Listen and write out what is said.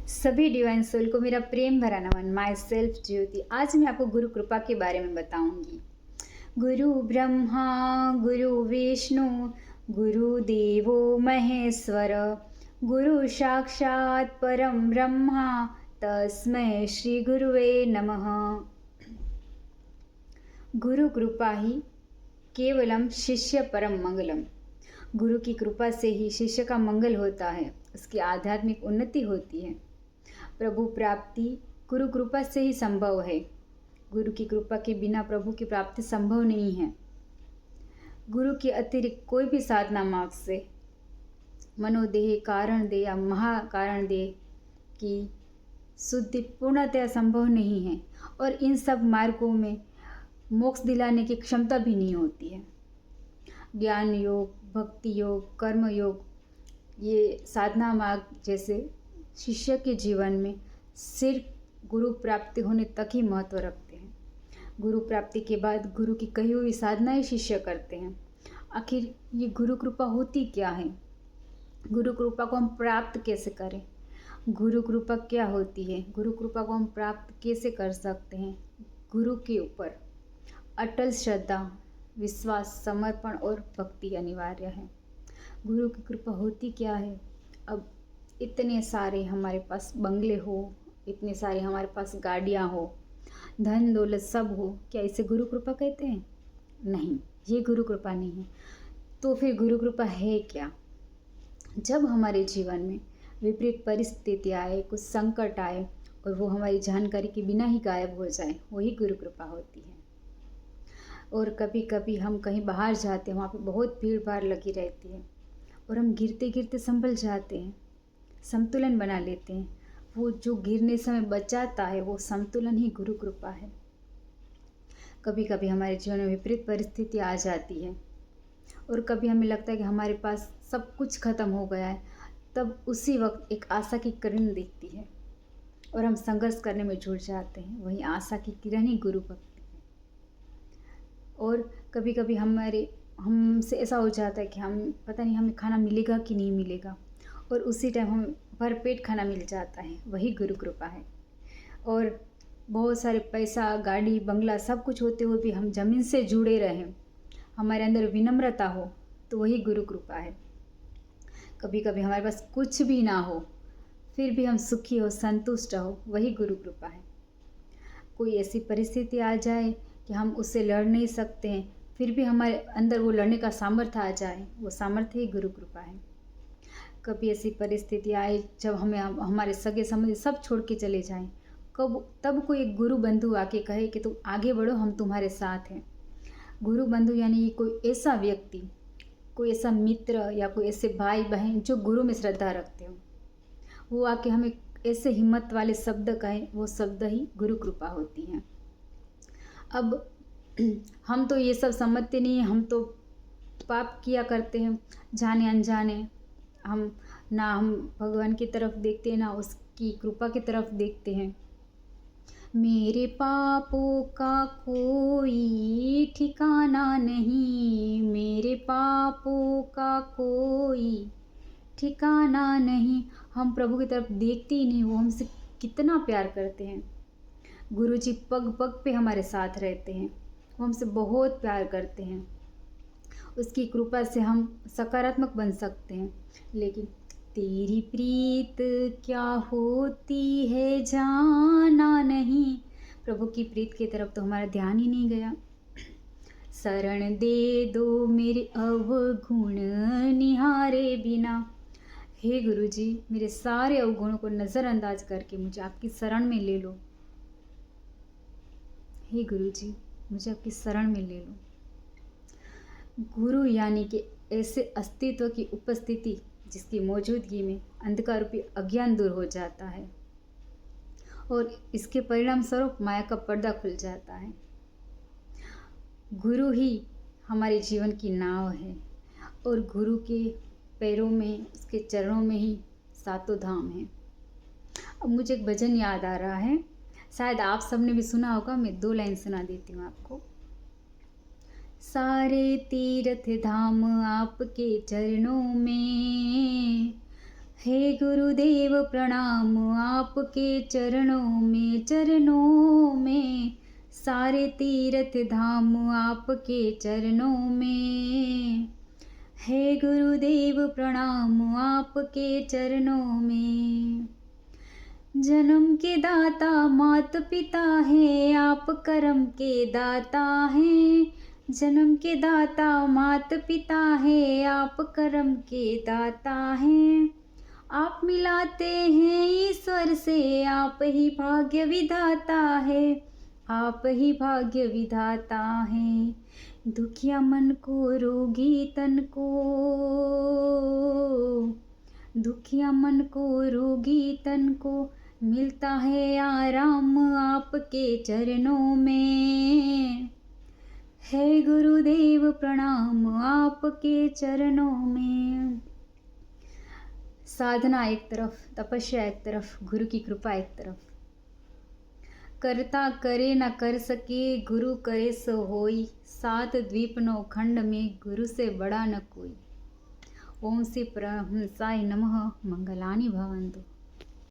सभी divine soul को मेरा प्रेम भरा नमन। माई सेल्फ ज्योति। आज मैं आपको गुरु कृपा के बारे में बताऊंगी। गुरु ब्रह्मा गुरु विष्णु गुरु देवो महेश्वर गुरु साक्षात परम ब्रह्मा तस्मै श्री गुरुवे नमः। गुरु कृपा ही केवलम शिष्य परम मंगलम। गुरु की कृपा से ही शिष्य का मंगल होता है, उसकी आध्यात्मिक उन्नति होती है। प्रभु प्राप्ति गुरु कृपा से ही संभव है। गुरु की कृपा के बिना प्रभु की प्राप्ति संभव नहीं है। गुरु के अतिरिक्त कोई भी साधना मार्ग से मनोदेह कारण दे या महाकारण दे की शुद्धि पूर्णतया संभव नहीं है, और इन सब मार्गों में मोक्ष दिलाने की क्षमता भी नहीं होती है। ज्ञान योग, भक्ति योग, कर्म योग, ये साधना मार्ग जैसे शिष्य के जीवन में सिर्फ गुरु प्राप्ति होने तक ही महत्व रखते हैं। गुरु प्राप्ति के बाद गुरु की कही हुई साधनाएं शिष्य करते हैं। आखिर ये गुरु कृपा होती क्या है? गुरु कृपा को हम प्राप्त कैसे करें? गुरु कृपा क्या होती है? गुरु कृपा को हम प्राप्त कैसे कर सकते हैं? गुरु के ऊपर अटल श्रद्धा, विश्वास, समर्पण और भक्ति अनिवार्य है। गुरु की कृपा होती क्या है? अब इतने सारे हमारे पास बंगले हो, इतने सारे हमारे पास गाड़ियाँ हो, धन दौलत सब हो, क्या इसे गुरु कृपा कहते हैं? नहीं, ये गुरु कृपा नहीं है। तो फिर गुरु कृपा है क्या? जब हमारे जीवन में विपरीत परिस्थिति आए, कुछ संकट आए और वो हमारी जानकारी के बिना ही गायब हो जाए, वही गुरु कृपा होती है। और कभी कभी हम कहीं बाहर जाते हैं, वहाँ पे बहुत भीड़ भाड़ लगी रहती है और हम गिरते गिरते संभल जाते हैं, संतुलन बना लेते हैं। वो जो गिरने समय बचाता है वो संतुलन ही गुरु कृपा है। कभी कभी हमारे जीवन में विपरीत परिस्थिति आ जाती है और कभी हमें लगता है कि हमारे पास सब कुछ खत्म हो गया है, तब उसी वक्त एक आशा की किरण दिखती है और हम संघर्ष करने में जुट जाते हैं। वही आशा की किरण ही गुरु भक्ति है। और कभी कभी हमसे ऐसा हो जाता है कि हम पता नहीं हमें खाना मिलेगा कि नहीं मिलेगा, और उसी टाइम हमें भरपेट खाना मिल जाता है, वही गुरु कृपा है। और बहुत सारे पैसा, गाड़ी, बंगला सब कुछ होते हुए भी हम ज़मीन से जुड़े रहें, हमारे अंदर विनम्रता हो, तो वही गुरु कृपा है। कभी कभी हमारे पास कुछ भी ना हो फिर भी हम सुखी हो, संतुष्ट हो, वही गुरु कृपा है। कोई ऐसी परिस्थिति आ जाए कि हम उससे लड़ नहीं सकते हैं, फिर भी हमारे अंदर वो लड़ने का सामर्थ्य आ जाए, वो सामर्थ्य ही गुरु कृपा है। कभी ऐसी परिस्थिति आए जब हमारे सगे संबंधी सब छोड़ के चले जाएं, तब कोई एक गुरु बंधु आके कहे कि तुम आगे बढ़ो, हम तुम्हारे साथ हैं। गुरु बंधु यानी कोई ऐसा व्यक्ति, कोई ऐसा मित्र या कोई ऐसे भाई बहन जो गुरु में श्रद्धा रखते हो, वो आके हमें ऐसे हिम्मत वाले शब्द कहें, वो शब्द ही गुरु कृपा होती हैं। अब हम तो ये सब समझते नहीं हैं, हम तो पाप किया करते हैं जाने अनजाने। हम भगवान की तरफ देखते हैं, ना उसकी कृपा की तरफ देखते हैं। मेरे पापों का कोई ठिकाना नहीं, मेरे पापों का कोई ठिकाना नहीं। हम प्रभु की तरफ देखते ही नहीं, वो हमसे कितना प्यार करते हैं। गुरु जी पग पग पे हमारे साथ रहते हैं, वो हमसे बहुत प्यार करते हैं। उसकी कृपा से हम सकारात्मक बन सकते हैं। लेकिन तेरी प्रीत क्या होती है जाना नहीं, प्रभु की प्रीत की तरफ तो हमारा ध्यान ही नहीं गया। शरण दे दो मेरे अवगुण निहारे बिना। हे गुरु जी, मेरे सारे अवगुणों को नज़रअंदाज करके मुझे आपकी शरण में ले लो। हे गुरु जी, मुझे आपकी शरण में ले लो। गुरु यानी कि ऐसे अस्तित्व की उपस्थिति जिसकी मौजूदगी में अंधकार रूपी अज्ञान दूर हो जाता है और इसके परिणाम स्वरूप माया का पर्दा खुल जाता है। गुरु ही हमारे जीवन की नाव है और गुरु के पैरों में, उसके चरणों में ही सातों धाम हैं। अब मुझे एक भजन याद आ रहा है, शायद आप सबने भी सुना होगा। मैं 2 लाइन सुना देती हूँ आपको। सारे तीर्थ धाम आपके चरणों में, हे गुरुदेव प्रणाम आपके चरणों में सारे तीर्थ धाम आपके चरणों में। हे गुरुदेव प्रणाम आपके चरणों में। जन्म के दाता मात पिता है आप कर्म के दाता हैं। जन्म के दाता मात पिता है आप कर्म के दाता हैं। आप मिलाते हैं ईश्वर से आप ही भाग्य विधाता है। आप ही भाग्य विधाता हैं। दुखिया मन को रोगी तन को, दुखिया मन को रोगी तन को मिलता है आराम आपके चरणों में। हे गुरुदेव प्रणाम आपके चरणों में। साधना एक तरफ, तपस्या एक तरफ, गुरु की कृपा एक तरफ। करता करे न कर सके गुरु करे सो होई। 7 द्वीप 9 खंड में गुरु से बड़ा न कोई। ओम श्री परमहंसाय नमः। मंगलानि भवन्तु।